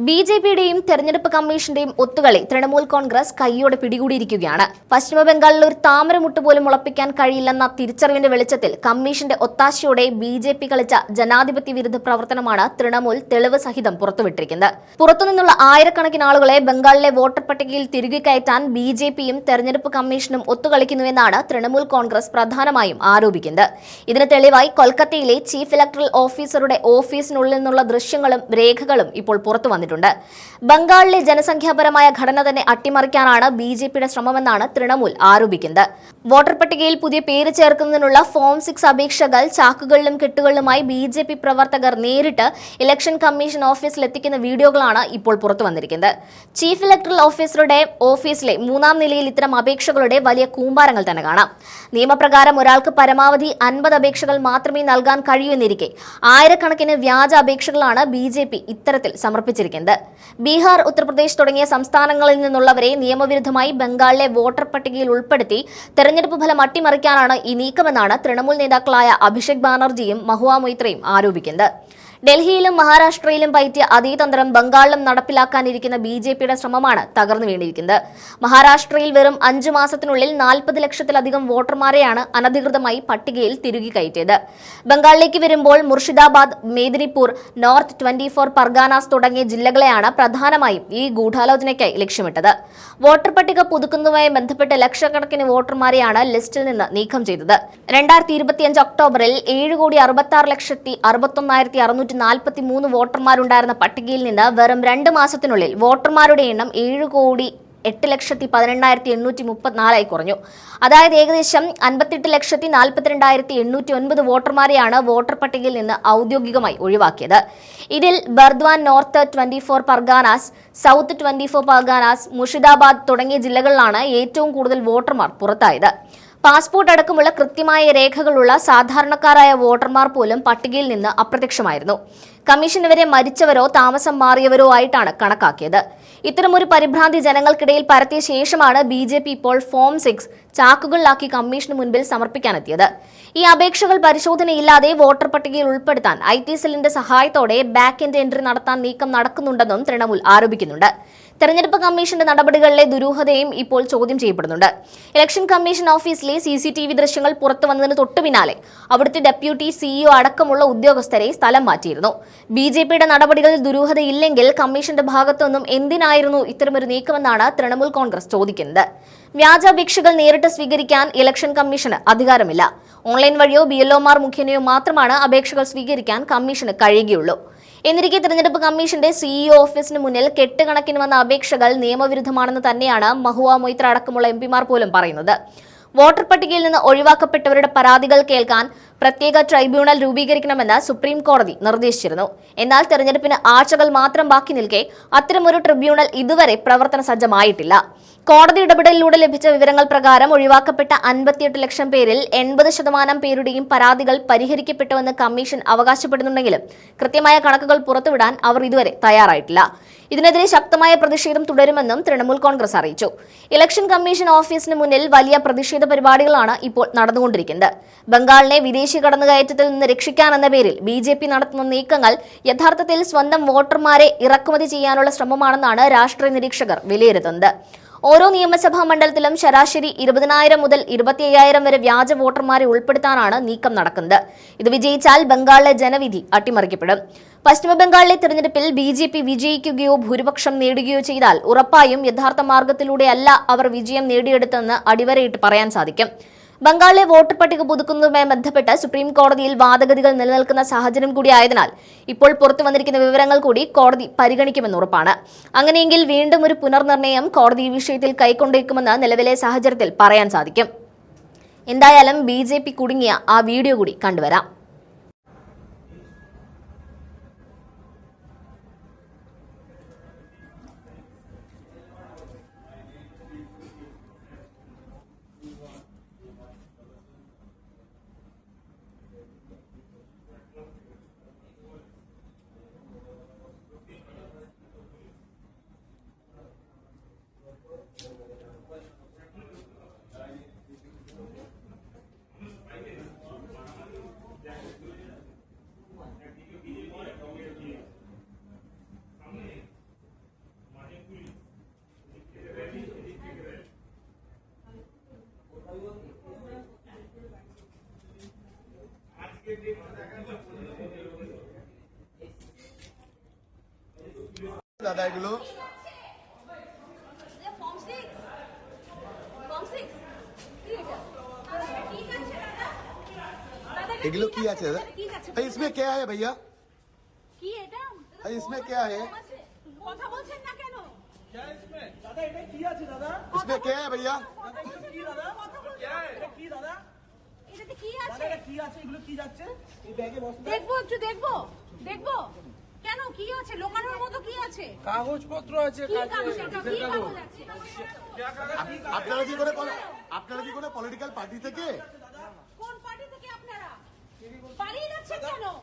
ബിജെപിയുടെയും തെരഞ്ഞെടുപ്പ് കമ്മീഷന്റെയും ഒത്തുകളി തൃണമൂൽ കോൺഗ്രസ് കൈയോടെ പിടികൂടിയിരിക്കുകയാണ്. പശ്ചിമബംഗാളിൽ ഒരു താമരമുട്ട് പോലും മുളപ്പിക്കാൻ കഴിയില്ലെന്ന തിരിച്ചറിവിന്റെ വെളിച്ചത്തിൽ കമ്മീഷന്റെ ഒത്താശയോടെ ബിജെപി കളിച്ച ജനാധിപത്യ വിരുദ്ധ പ്രവർത്തനമാണ് തൃണമൂൽ തെളിവ് സഹിതം പുറത്തുവിട്ടിരിക്കുന്നത്. പുറത്തുനിന്നുള്ള ആയിരക്കണക്കിന് ആളുകളെ ബംഗാളിലെ വോട്ടർ പട്ടികയിൽ തിരികെ കയറ്റാൻ ബിജെപിയും തെരഞ്ഞെടുപ്പ് കമ്മീഷനും ഒത്തുകളിക്കുന്നുവെന്നാണ് തൃണമൂൽ കോൺഗ്രസ് പ്രധാനമായും ആരോപിക്കുന്നത്. ഇതിന് തെളിവായി കൊൽക്കത്തയിലെ ചീഫ് ഇലക്ടറൽ ഓഫീസറുടെ ഓഫീസിനുള്ളിൽ നിന്നുള്ള ദൃശ്യങ്ങളും രേഖകളും ഇപ്പോൾ പുറത്തു വന്നിട്ടുണ്ട്. ബംഗാളിലെ ജനസംഖ്യാപരമായ ഘടന തന്നെ അട്ടിമറിക്കാനാണ് ബിജെപിയുടെ ശ്രമമെന്നാണ് തൃണമൂൽ ആരോപിക്കുന്നത്. വോട്ടർ പട്ടികയിൽ പുതിയ പേര് ചേർക്കുന്നതിനുള്ള ഫോം 6 അപേക്ഷകൾ ചാക്കുകളിലും കെട്ടുകളിലുമായി ബിജെപി പ്രവർത്തകർ നേരിട്ട് ഇലക്ഷൻ കമ്മീഷൻ ഓഫീസിൽ എത്തിക്കുന്ന വീഡിയോകളാണ് ഇപ്പോൾ പുറത്തു വന്നിരിക്കുന്നത്. ചീഫ് ഇലക്ടറൽ ഓഫീസറുടെ ഓഫീസിലെ 3ാം നിലയിൽ ഇത്തരം അപേക്ഷകളുടെ വലിയ കൂമ്പാരങ്ങൾ തന്നെ കാണാം. നിയമപ്രകാരം ഒരാൾക്ക് പരമാവധി 50 അപേക്ഷകൾ മാത്രമേ നൽകാൻ കഴിയൂ എന്നിരിക്കെ ആയിരക്കണക്കിന് വ്യാജ അപേക്ഷകളാണ് ബിജെപി ഇത്തരത്തിൽ സമർപ്പിച്ചിരിക്കുന്നത്. ബീഹാർ, ഉത്തർപ്രദേശ് തുടങ്ങിയ സംസ്ഥാനങ്ങളിൽ നിന്നുള്ളവരെ നിയമവിരുദ്ധമായി ബംഗാളിലെ വോട്ടർ പട്ടികയിൽ ഉൾപ്പെടുത്തി തെരഞ്ഞെടുപ്പ് ഫലം അട്ടിമറിക്കാനാണ് ഈ നീക്കമെന്നാണ് തൃണമൂൽ നേതാക്കളായ അഭിഷേക് ബാനർജിയും മഹുവ മൊയ്ത്രയും ആരോപിക്കുന്നത്. ഡൽഹിയിലും മഹാരാഷ്ട്രയിലും പയറ്റിയ അതേ തന്ത്രം ബംഗാളിലും നടപ്പിലാക്കാനിരിക്കുന്ന ബിജെപിയുടെ ശ്രമമാണ് തകർന്നു വീണിരിക്കുന്നത്. മഹാരാഷ്ട്രയിൽ വെറും 5 മാസത്തിനുള്ളിൽ 40 ലക്ഷത്തിലധികം വോട്ടർമാരെയാണ് അനധികൃതമായി പട്ടികയിൽ തിരികെ കയറ്റിയത്. ബംഗാളിലേക്ക് വരുമ്പോൾ മുർഷിദാബാദ്, മേദിനിപൂർ, നോർത്ത് 24 പർഗാനാസ് തുടങ്ങിയ ജില്ലകളെയാണ് പ്രധാനമായും ഈ ഗൂഢാലോചനയ്ക്കായി ലക്ഷ്യമിട്ടത്. വോട്ടർ പട്ടിക പുതുക്കുന്നതുമായി ബന്ധപ്പെട്ട് ലക്ഷക്കണക്കിന് വോട്ടർമാരെയാണ് ലിസ്റ്റിൽ നിന്ന് നീക്കം ചെയ്തത്. 2025 ഒക്ടോബറിൽ 7,66,61,643 വോട്ടർമാരുണ്ടായിരുന്ന പട്ടികയിൽ നിന്ന് വെറും 2 മാസത്തിനുള്ളിൽ വോട്ടർമാരുടെ എണ്ണം 7,08,18,834 കുറഞ്ഞു. അതായത് ഏകദേശം 58,42,809 വോട്ടർമാരെയാണ് വോട്ടർ പട്ടികയിൽ നിന്ന് ഔദ്യോഗികമായി ഒഴിവാക്കിയത്. ഇതിൽ ബർദ്വാൻ, നോർത്ത് 24 പർഗാനാസ്, സൗത്ത് 24 പർഗാനാസ്, മുർഷിദാബാദ് തുടങ്ങിയ ജില്ലകളിലാണ് ഏറ്റവും കൂടുതൽ വോട്ടർമാർ പുറത്തായത്. പാസ്പോർട്ട് അടക്കമുള്ള കൃത്യമായ രേഖകളുള്ള സാധാരണക്കാരായ വോട്ടർമാർ പോലും പട്ടികയിൽ നിന്ന് അപ്രത്യക്ഷമായിരുന്നു. കമ്മീഷൻ ഇവരെ മരിച്ചവരോ താമസം മാറിയവരോ ആയിട്ടാണ് കണക്കാക്കിയത്. ഇത്തരമൊരു പരിഭ്രാന്തി ജനങ്ങൾക്കിടയിൽ പരത്തിയ ശേഷമാണ് ബിജെപി ഇപ്പോൾ ഫോം 6 ചാക്കുകളിലാക്കി കമ്മീഷന് മുൻപിൽ സമർപ്പിക്കാനെത്തിയത്. ഈ അപേക്ഷകൾ പരിശോധനയില്ലാതെ വോട്ടർ പട്ടികയിൽ ഉൾപ്പെടുത്താൻ IT സെല്ലിന്റെ സഹായത്തോടെ ബാക്ക് എൻഡ് എൻട്രി നടത്താൻ നീക്കം നടക്കുന്നുണ്ടെന്നും തൃണമൂൽ ആരോപിക്കുന്നുണ്ട്. തെരഞ്ഞെടുപ്പ് കമ്മീഷന്റെ നടപടികളിലെ ദുരൂഹതയും ഇപ്പോൾ ചോദ്യം ചെയ്യപ്പെടുന്നുണ്ട്. ഇലക്ഷൻ കമ്മീഷൻ ഓഫീസിലെ CCTV ദൃശ്യങ്ങൾ പുറത്തു വന്നതിന് തൊട്ടു പിന്നാലെ അവിടുത്തെ ഡെപ്യൂട്ടി CEO അടക്കമുള്ള ഉദ്യോഗസ്ഥരെ സ്ഥലം മാറ്റിയിരുന്നു. ബിജെപിയുടെ നടപടികളിൽ ദുരൂഹതയില്ലെങ്കിൽ കമ്മീഷന്റെ ഭാഗത്തുനിന്നും എന്തിനായിരുന്നു ഇത്തരമൊരു നീക്കമെന്നാണ് തൃണമൂൽ കോൺഗ്രസ് ചോദിക്കുന്നത്. വ്യാജാപേക്ഷകൾ നേരിട്ട് സ്വീകരിക്കാൻ ഇലക്ഷൻ കമ്മീഷന് അധികാരമില്ല. ഓൺലൈൻ വഴിയോ BLOമാർ മുഖേനയോ മാത്രമാണ് അപേക്ഷകൾ സ്വീകരിക്കാൻ കമ്മീഷന് കഴിയുകയുള്ളൂ. എന്നിരിക്കെ തെരഞ്ഞെടുപ്പ് കമ്മീഷന്റെ CEO ഓഫീസിന് മുന്നിൽ കെട്ടുകണക്കിന് വന്ന അപേക്ഷകൾ നിയമവിരുദ്ധമാണെന്ന് തന്നെയാണ് മഹുവ മൊയ്ത്ര അടക്കമുള്ള MPമാർ പോലും പറയുന്നത്. വോട്ടർ പട്ടികയിൽ നിന്ന് ഒഴിവാക്കപ്പെട്ടവരുടെ പരാതികൾ കേൾക്കാൻ പ്രത്യേക ട്രൈബ്യൂണൽ രൂപീകരിക്കണമെന്ന് സുപ്രീം കോടതി നിർദ്ദേശിച്ചിരുന്നു. എന്നാൽ തെരഞ്ഞെടുപ്പിന് ആഴ്ചകൾ മാത്രം ബാക്കി നിൽക്കെ അത്തരമൊരു ട്രിബ്യൂണൽ ഇതുവരെ പ്രവർത്തന സജ്ജമായിട്ടില്ല. കോടതി ഇടപെടലിലൂടെ ലഭിച്ച വിവരങ്ങൾ പ്രകാരം ഒഴിവാക്കപ്പെട്ട 58 ലക്ഷം പേരിൽ 80% പേരുടെയും പരാതികൾ പരിഹരിക്കപ്പെട്ടുവെന്ന് കമ്മീഷൻ അവകാശപ്പെടുന്നുണ്ടെങ്കിലും കൃത്യമായ കണക്കുകൾ പുറത്തുവിടാൻ അവർ ഇതുവരെ തയ്യാറായിട്ടില്ല. ഇതിനെതിരെ ശക്തമായ പ്രതിഷേധം തുടരുമെന്നും തൃണമൂൽ കോൺഗ്രസ് അറിയിച്ചു. ഇലക്ഷൻ കമ്മീഷൻ ഓഫീസിന് മുന്നിൽ വലിയ പ്രതിഷേധ പരിപാടികളാണ് ഇപ്പോൾ നടന്നുകൊണ്ടിരിക്കുന്നത്. ബംഗാളിനെ വിദേശി കടന്നുകയറ്റത്തിൽ നിന്ന് രക്ഷിക്കാനെന്ന പേരിൽ ബിജെപി നടത്തുന്ന നീക്കങ്ങൾ യഥാർത്ഥത്തിൽ സ്വന്തം വോട്ടർമാരെ ഇറക്കുമതി ചെയ്യാനുള്ള ശ്രമമാണെന്നാണ് രാഷ്ട്രീയ നിരീക്ഷകർ വിലയിരുത്തുന്നത്. ഓരോ നിയമസഭാ മണ്ഡലത്തിലും ശരാശരി 20,000 മുതൽ 25,000 വരെ വ്യാജ വോട്ടർമാരെ ഉൾപ്പെടുത്താനാണ് നീക്കം നടക്കുന്നത്. ഇത് വിജയിച്ചാൽ ബംഗാളിലെ ജനവിധി അട്ടിമറിക്കപ്പെടും. പശ്ചിമബംഗാളിലെ തെരഞ്ഞെടുപ്പിൽ ബിജെപി വിജയിക്കുകയോ ഭൂരിപക്ഷം നേടുകയോ ചെയ്താൽ ഉറപ്പായും യഥാർത്ഥ മാർഗത്തിലൂടെയല്ല അവർ വിജയം നേടിയെടുത്തെന്ന് അടിവരയിട്ട് പറയാൻ സാധിക്കും. ബംഗാളിലെ വോട്ടർ പട്ടിക പുതുക്കുന്നതുമായി ബന്ധപ്പെട്ട് സുപ്രീം കോടതിയിൽ വാദഗതികൾ നിലനിൽക്കുന്ന സാഹചര്യം കൂടിയായതിനാൽ ഇപ്പോൾ പുറത്തു വന്നിരിക്കുന്ന വിവരങ്ങൾ കൂടി കോടതി പരിഗണിക്കുമെന്ന് ഉറപ്പാണ്. അങ്ങനെയെങ്കിൽ വീണ്ടും ഒരു പുനർനിർണയം കോടതി ഈ വിഷയത്തിൽ കൈക്കൊണ്ടേക്കുമെന്ന് നിലവിലെ സാഹചര്യത്തിൽ പറയാൻ സാധിക്കും. എന്തായാലും ബിജെപി കുടുങ്ങിയ ആ വീഡിയോ കൂടി കണ്ടുവരാം. দাদা এগুলো? এগুলো কি আছে দাদা? ভাই इसमें क्या है भैया? কি এটা? भाई इसमें क्या है? কথা বলছেন না কেন? क्या है इसमें? दादा এটা কি আছে দাদা? इसमें क्या है भैया? দাদা এগুলো কি দাদা? क्या है? এটা কি দাদা? এটাতে কি দাদা আছে? এটা কি আছে? এগুলো কি যাচ্ছে? এই ব্যাগে বস্তা। দেখবো একটু দেখবো কেন কি আছে? লোকানোর মতো কি আছে? কাগজপত্র আছে কি কাগজ এটা? কি কাগজ আছে? আপনারা কি কোনো পলিটিক্যাল পার্টি থেকে? কোন পার্টি থেকে আপনারা পালিয়ে যাচ্ছেন কেন?